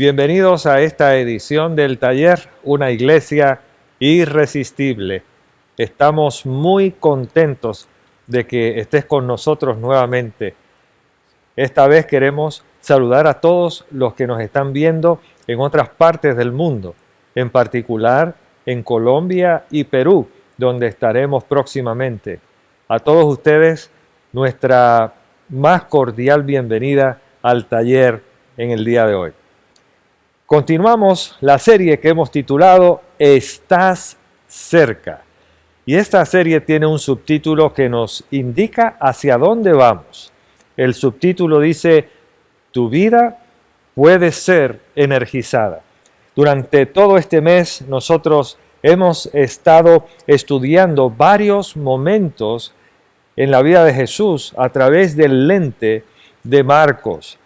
Bienvenidos a esta edición del taller Una Iglesia Irresistible. Estamos muy contentos de que estés con nosotros nuevamente. Esta vez queremos saludar a todos los que nos están viendo en otras partes del mundo, en particular en Colombia y Perú, donde estaremos próximamente. A todos ustedes, nuestra más cordial bienvenida al taller en el día de hoy. Continuamos la serie que hemos titulado Estás cerca. Y esta serie tiene un subtítulo que nos indica hacia dónde vamos. El subtítulo dice, tu vida puede ser energizada. Durante todo este mes nosotros hemos estado estudiando varios momentos en la vida de Jesús a través del lente de Marcos.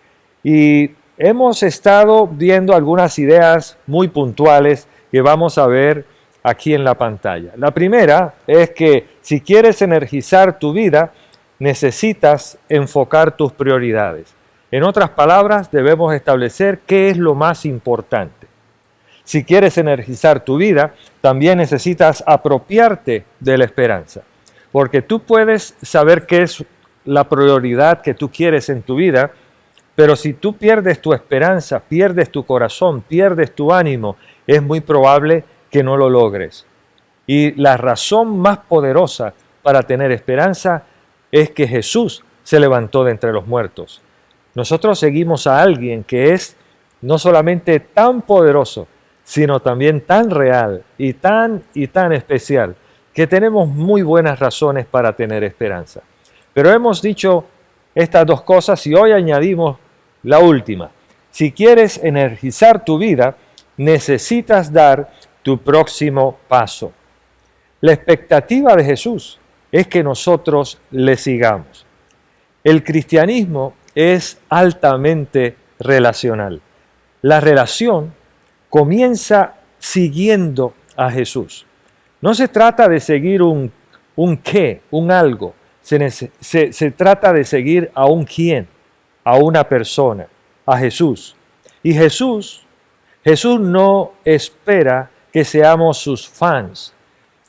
Y hemos estado viendo algunas ideas muy puntuales que vamos a ver aquí en la pantalla. La primera es que si quieres energizar tu vida, necesitas enfocar tus prioridades. En otras palabras, debemos establecer qué es lo más importante. Si quieres energizar tu vida, también necesitas apropiarte de la esperanza. Porque tú puedes saber qué es la prioridad que tú quieres en tu vida, pero si tú pierdes tu esperanza, pierdes tu corazón, pierdes tu ánimo, es muy probable que no lo logres. Y la razón más poderosa para tener esperanza es que Jesús se levantó de entre los muertos. Nosotros seguimos a alguien que es no solamente tan poderoso, sino también tan real y tan especial, que tenemos muy buenas razones para tener esperanza. Pero hemos dicho estas dos cosas y hoy añadimos la última. Si quieres energizar tu vida, necesitas dar tu próximo paso. La expectativa de Jesús es que nosotros le sigamos. El cristianismo es altamente relacional. La relación comienza siguiendo a Jesús. No se trata de seguir un qué, un algo. Se trata de seguir a un quién, a una persona, a Jesús. Y Jesús no espera que seamos sus fans.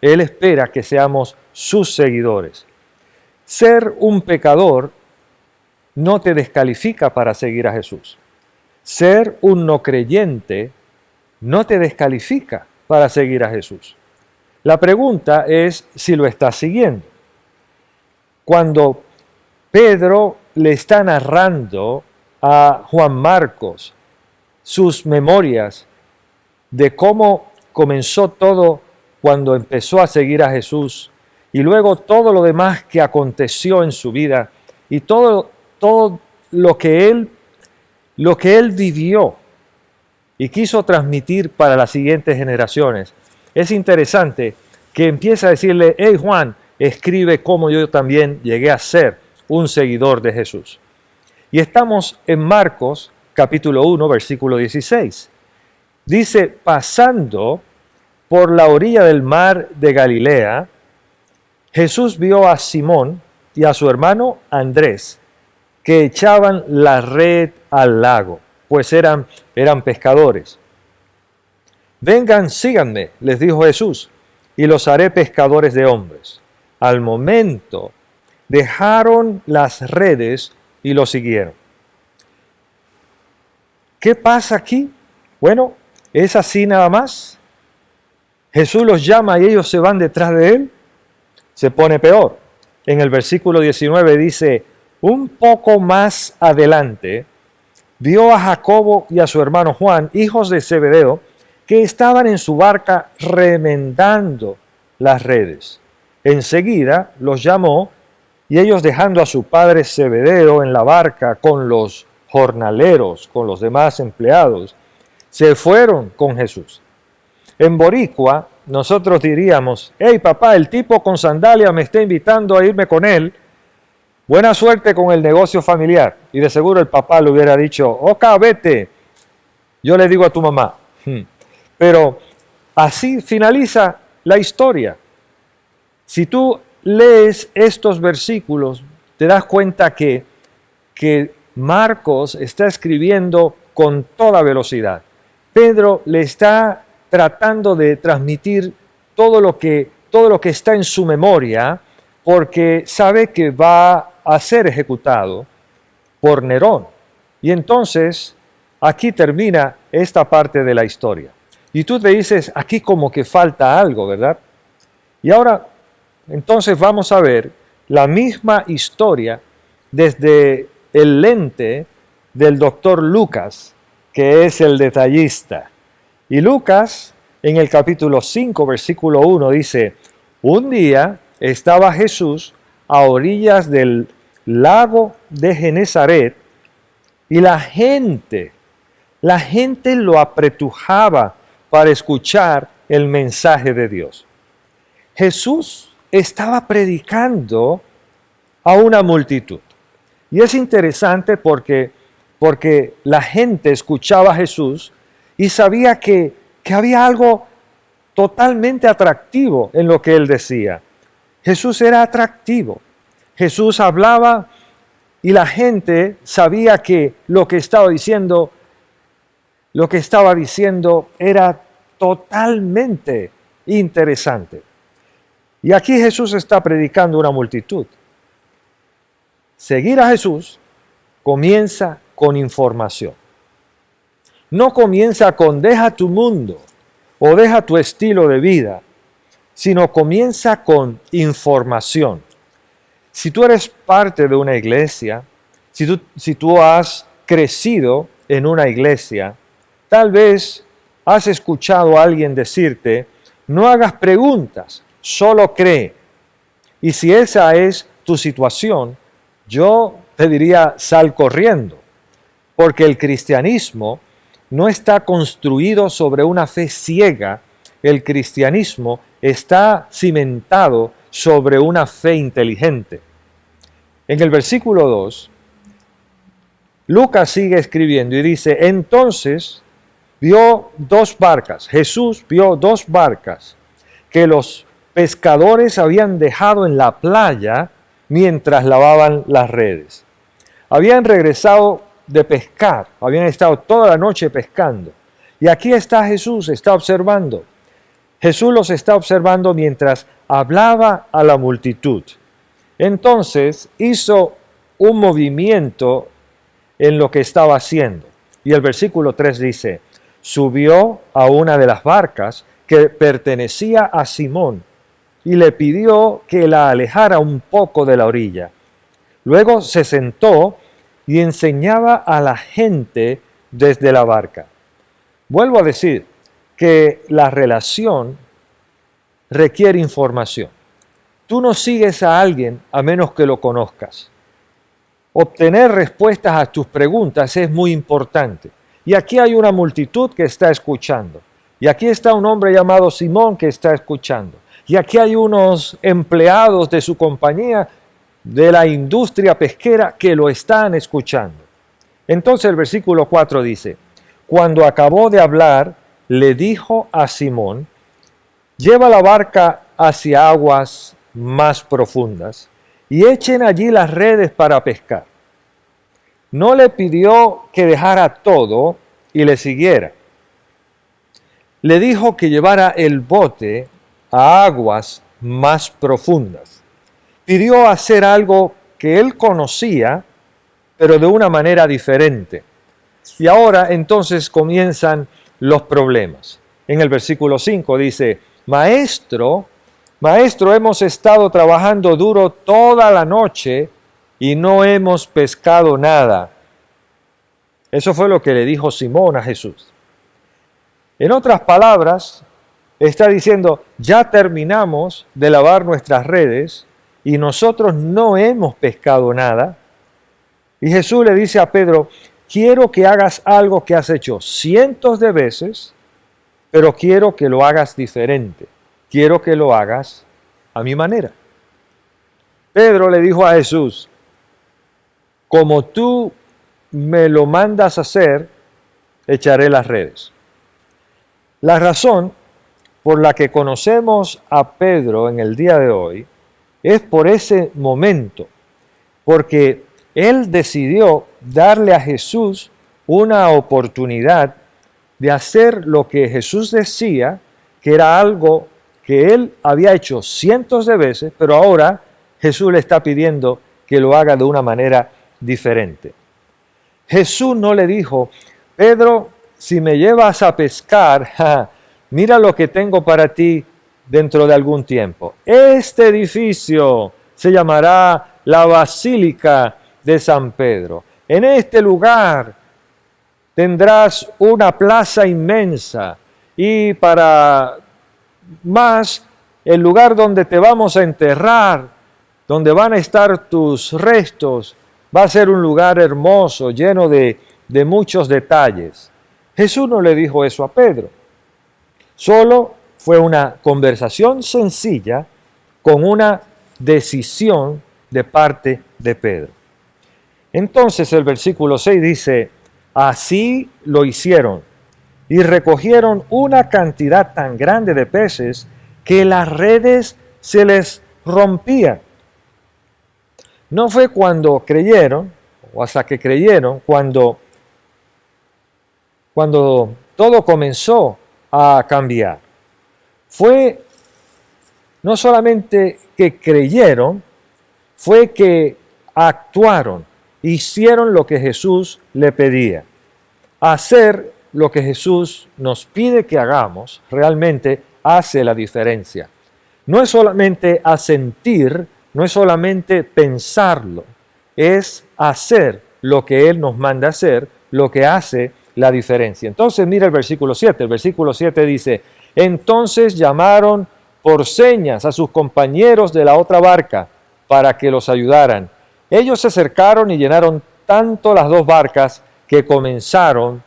Él espera que seamos sus seguidores. Ser un pecador no te descalifica para seguir a Jesús. Ser un no creyente no te descalifica para seguir a Jesús. La pregunta es si lo estás siguiendo. Cuando Pedro le está narrando a Juan Marcos sus memorias de cómo comenzó todo cuando empezó a seguir a Jesús y luego todo lo demás que aconteció en su vida y todo lo que él vivió y quiso transmitir para las siguientes generaciones. Es interesante que empieza a decirle, hey Juan, escribe cómo yo también llegué a ser un seguidor de Jesús. Y estamos en Marcos capítulo 1, versículo 16. Dice, pasando por la orilla del mar de Galilea, Jesús vio a Simón y a su hermano Andrés, que echaban la red al lago, pues eran pescadores. Vengan, síganme, les dijo Jesús, y los haré pescadores de hombres. Al momento dejaron las redes y lo siguieron. ¿Qué pasa aquí? Bueno, es así nada más. Jesús los llama y ellos se van detrás de él. Se pone peor. En el versículo 19 dice, un poco más adelante, vio a Jacobo y a su hermano Juan, hijos de Zebedeo, que estaban en su barca remendando las redes. Enseguida los llamó y ellos, dejando a su padre Zebedeo en la barca con los jornaleros, con los demás empleados, se fueron con Jesús. En boricua nosotros diríamos, hey papá, el tipo con sandalia me está invitando a irme con él, buena suerte con el negocio familiar. Y de seguro el papá le hubiera dicho, ok, vete, yo le digo a tu mamá. Pero así finaliza la historia. Si tú lees estos versículos, te das cuenta que Marcos está escribiendo con toda velocidad. Pedro le está tratando de transmitir todo lo que está en su memoria, porque sabe que va a ser ejecutado por Nerón. Y entonces, aquí termina esta parte de la historia. Y tú te dices, aquí como que falta algo, ¿verdad? Y ahora, entonces vamos a ver la misma historia desde el lente del doctor Lucas, que es el detallista. Y Lucas, en el capítulo 5, versículo 1, dice, un día estaba Jesús a orillas del lago de Genezaret y la gente lo apretujaba para escuchar el mensaje de Dios. Jesús estaba predicando a una multitud. Y es interesante porque la gente escuchaba a Jesús y sabía que había algo totalmente atractivo en lo que él decía. Jesús era atractivo. Jesús hablaba y la gente sabía que lo que estaba diciendo era totalmente interesante. Y aquí Jesús está predicando a una multitud. Seguir a Jesús comienza con información. No comienza con deja tu mundo o deja tu estilo de vida, sino comienza con información. Si tú eres parte de una iglesia, si tú has crecido en una iglesia, tal vez has escuchado a alguien decirte, no hagas preguntas, solo cree. Y si esa es tu situación, yo te diría, sal corriendo, porque el cristianismo no está construido sobre una fe ciega, el cristianismo está cimentado sobre una fe inteligente. En el versículo 2, Lucas sigue escribiendo y dice, entonces Jesús vio dos barcas que los pescadores habían dejado en la playa mientras lavaban las redes. Habían regresado de pescar, habían estado toda la noche pescando. Y aquí está Jesús, está observando. Jesús los está observando mientras hablaba a la multitud. Entonces hizo un movimiento en lo que estaba haciendo. Y el versículo 3 dice, subió a una de las barcas que pertenecía a Simón y le pidió que la alejara un poco de la orilla. Luego se sentó y enseñaba a la gente desde la barca. Vuelvo a decir que la relación requiere información. Tú no sigues a alguien a menos que lo conozcas. Obtener respuestas a tus preguntas es muy importante. Y aquí hay una multitud que está escuchando. Y aquí está un hombre llamado Simón que está escuchando. Y aquí hay unos empleados de su compañía de la industria pesquera que lo están escuchando. Entonces el versículo 4 dice, cuando acabó de hablar, le dijo a Simón, lleva la barca hacia aguas más profundas y echen allí las redes para pescar. No le pidió que dejara todo y le siguiera. Le dijo que llevara el bote a aguas más profundas. Pidió hacer algo que él conocía, pero de una manera diferente. Y ahora entonces comienzan los problemas. En el versículo 5 dice, Maestro, hemos estado trabajando duro toda la noche y no hemos pescado nada. Eso fue lo que le dijo Simón a Jesús. En otras palabras, está diciendo, ya terminamos de lavar nuestras redes y nosotros no hemos pescado nada. Y Jesús le dice a Pedro, quiero que hagas algo que has hecho cientos de veces, pero quiero que lo hagas diferente. Quiero que lo hagas a mi manera. Pedro le dijo a Jesús, como tú me lo mandas hacer, echaré las redes. La razón por la que conocemos a Pedro en el día de hoy es por ese momento, porque él decidió darle a Jesús una oportunidad de hacer lo que Jesús decía, que era algo que él había hecho cientos de veces, pero ahora Jesús le está pidiendo que lo haga de una manera diferente. Jesús no le dijo: Pedro, si me llevas a pescar, mira lo que tengo para ti dentro de algún tiempo. Este edificio se llamará la Basílica de San Pedro. En este lugar tendrás una plaza inmensa y para más, el lugar donde te vamos a enterrar, donde van a estar tus restos, va a ser un lugar hermoso, lleno de muchos detalles. Jesús no le dijo eso a Pedro. Solo fue una conversación sencilla con una decisión de parte de Pedro. Entonces el versículo 6 dice: así lo hicieron y recogieron una cantidad tan grande de peces que las redes se les rompían. No fue cuando creyeron, o hasta que creyeron, cuando todo comenzó a cambiar. Fue no solamente que creyeron, fue que actuaron, hicieron lo que Jesús le pedía. Hacer lo que Jesús nos pide que hagamos realmente hace la diferencia. No es solamente asentir, no es solamente pensarlo, es hacer lo que Él nos manda hacer, lo que hace la diferencia. Entonces mira el versículo 7. El versículo 7 dice: entonces llamaron por señas a sus compañeros de la otra barca para que los ayudaran. Ellos se acercaron y llenaron tanto las dos barcas que comenzaron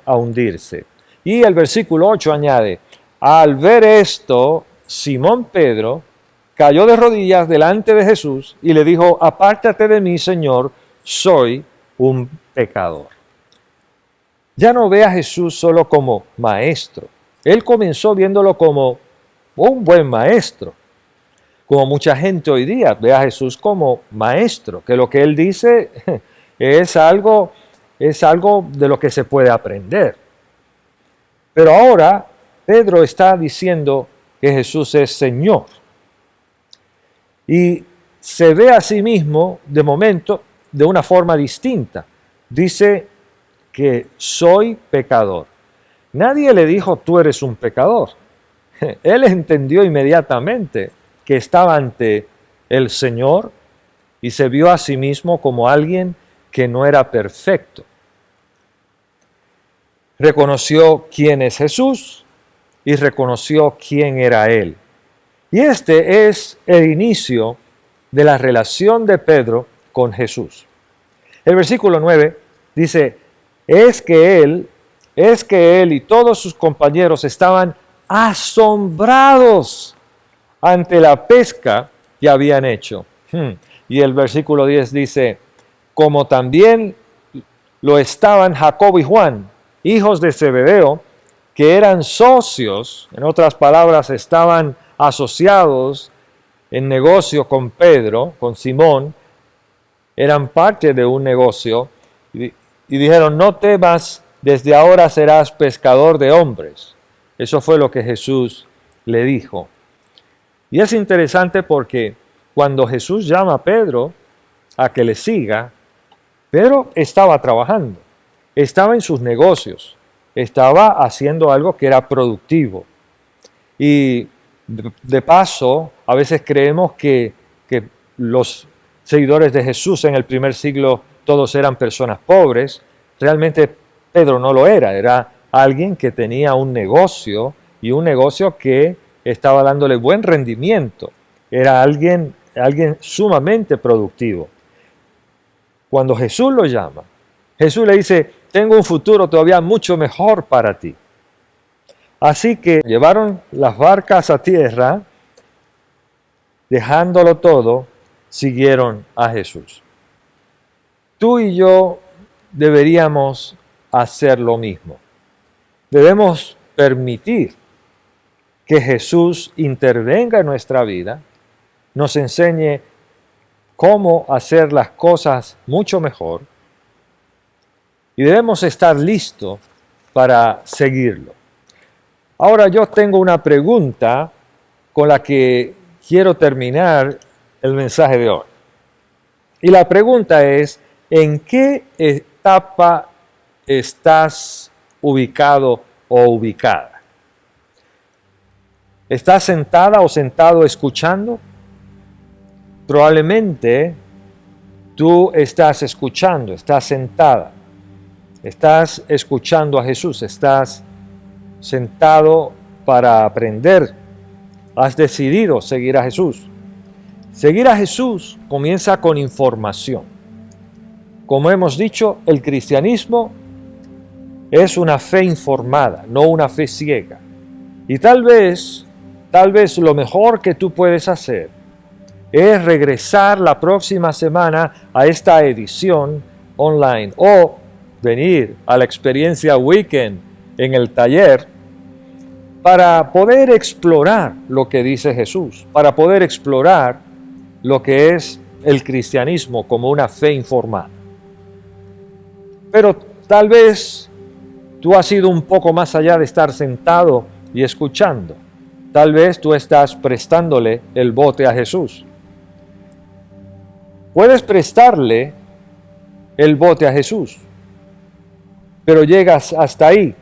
a hundirse. Y el versículo 8 añade: al ver esto, Simón Pedro cayó de rodillas delante de Jesús y le dijo: apártate de mí, Señor, soy un pecador. Ya no ve a Jesús solo como maestro. Él comenzó viéndolo como un buen maestro. Como mucha gente hoy día ve a Jesús como maestro, que lo que él dice es algo de lo que se puede aprender. Pero ahora Pedro está diciendo que Jesús es Señor. Y se ve a sí mismo, de momento, de una forma distinta. Dice que soy pecador. Nadie le dijo: tú eres un pecador. Él entendió inmediatamente que estaba ante el Señor y se vio a sí mismo como alguien que no era perfecto. Reconoció quién es Jesús y reconoció quién era Él. Y este es el inicio de la relación de Pedro con Jesús. El versículo 9 dice: es que él y todos sus compañeros estaban asombrados ante la pesca que habían hecho. Y el versículo 10 dice: como también lo estaban Jacobo y Juan, hijos de Zebedeo, que eran socios, en otras palabras, estaban asociados en negocio con Pedro, con Simón, eran parte de un negocio, y dijeron: no temas, desde ahora serás pescador de hombres. Eso fue lo que Jesús le dijo. Y es interesante porque cuando Jesús llama a Pedro a que le siga, Pedro estaba trabajando, estaba en sus negocios, estaba haciendo algo que era productivo. Y de paso, a veces creemos que los seguidores de Jesús en el primer siglo todos eran personas pobres. Realmente Pedro no lo era, era alguien que tenía un negocio y un negocio que estaba dándole buen rendimiento. Era alguien sumamente productivo. Cuando Jesús lo llama, Jesús le dice: tengo un futuro todavía mucho mejor para ti. Así que llevaron las barcas a tierra, dejándolo todo, siguieron a Jesús. Tú y yo deberíamos hacer lo mismo. Debemos permitir que Jesús intervenga en nuestra vida, nos enseñe cómo hacer las cosas mucho mejor y debemos estar listos para seguirlo. Ahora yo tengo una pregunta con la que quiero terminar el mensaje de hoy. Y la pregunta es, ¿en qué etapa estás ubicado o ubicada? ¿Estás sentada o sentado escuchando? Probablemente tú estás escuchando, estás sentada, estás escuchando a Jesús, estás sentado para aprender, has decidido seguir a Jesús. Seguir a Jesús comienza con información. Como hemos dicho, el cristianismo es una fe informada, no una fe ciega. Y tal vez lo mejor que tú puedes hacer es regresar la próxima semana a esta edición online o venir a la experiencia weekend en el taller para poder explorar lo que dice Jesús, para poder explorar lo que es el cristianismo como una fe informada. Pero tal vez tú has ido un poco más allá de estar sentado y escuchando. Tal vez tú estás prestándole el bote a Jesús. Puedes prestarle el bote a Jesús, pero llegas hasta ahí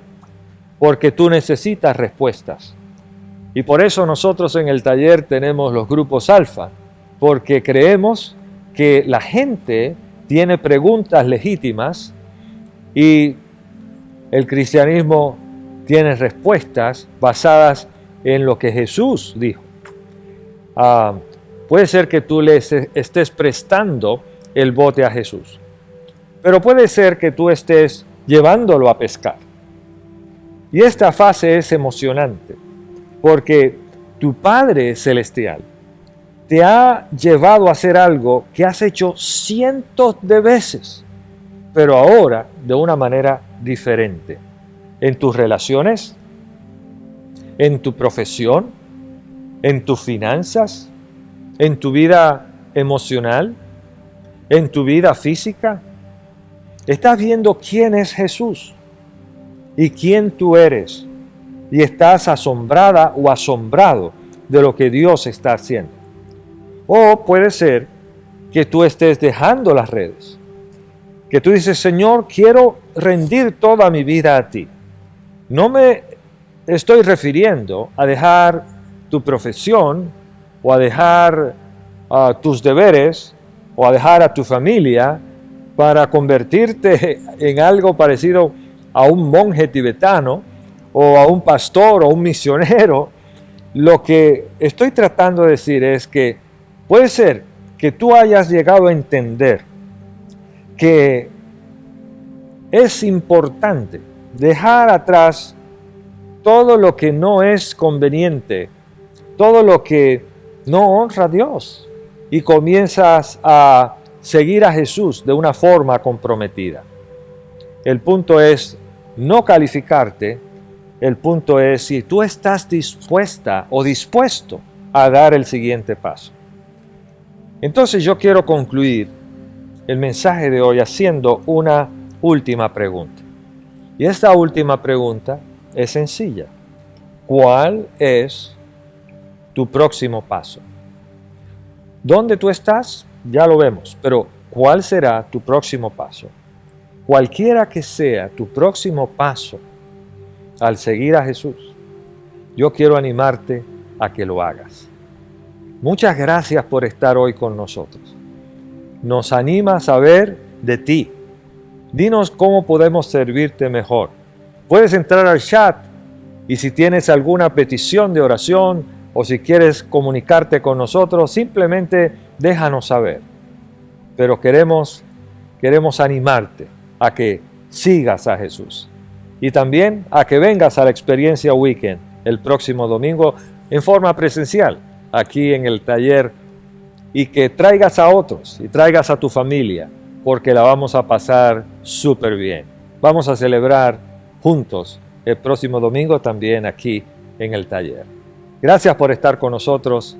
porque tú necesitas respuestas. Y por eso nosotros en el taller tenemos los grupos alfa, porque creemos que la gente tiene preguntas legítimas y el cristianismo tiene respuestas basadas en lo que Jesús dijo. Puede ser que tú le estés prestando el bote a Jesús, pero puede ser que tú estés llevándolo a pescar. Y esta fase es emocionante, porque tu Padre Celestial te ha llevado a hacer algo que has hecho cientos de veces, pero ahora de una manera diferente. En tus relaciones, en tu profesión, en tus finanzas, en tu vida emocional, en tu vida física. Estás viendo quién es Jesús y quién tú eres, y estás asombrada o asombrado de lo que Dios está haciendo. O puede ser que tú estés dejando las redes, que tú dices, Señor, quiero rendir toda mi vida a ti. No me estoy refiriendo a dejar tu profesión o a dejar tus deberes o a dejar a tu familia para convertirte en algo parecido a un monje tibetano o a un pastor o un misionero. Lo que estoy tratando de decir es que puede ser que tú hayas llegado a entender que es importante dejar atrás todo lo que no es conveniente, todo lo que no honra a Dios, y comienzas a seguir a Jesús de una forma comprometida. El punto es no calificarte, el punto es si tú estás dispuesta o dispuesto a dar el siguiente paso. Entonces yo quiero concluir el mensaje de hoy haciendo una última pregunta. Y esta última pregunta es sencilla. ¿Cuál es tu próximo paso? ¿Dónde tú estás? Ya lo vemos, pero ¿cuál será tu próximo paso? Cualquiera que sea tu próximo paso al seguir a Jesús, yo quiero animarte a que lo hagas. Muchas gracias por estar hoy con nosotros. Nos anima a saber de ti. Dinos cómo podemos servirte mejor. Puedes entrar al chat y si tienes alguna petición de oración o si quieres comunicarte con nosotros, simplemente déjanos saber. Pero queremos animarte a que sigas a Jesús y también a que vengas a la experiencia weekend el próximo domingo en forma presencial aquí en el taller y que traigas a otros y traigas a tu familia porque la vamos a pasar súper bien. Vamos a celebrar juntos el próximo domingo también aquí en el taller. Gracias por estar con nosotros.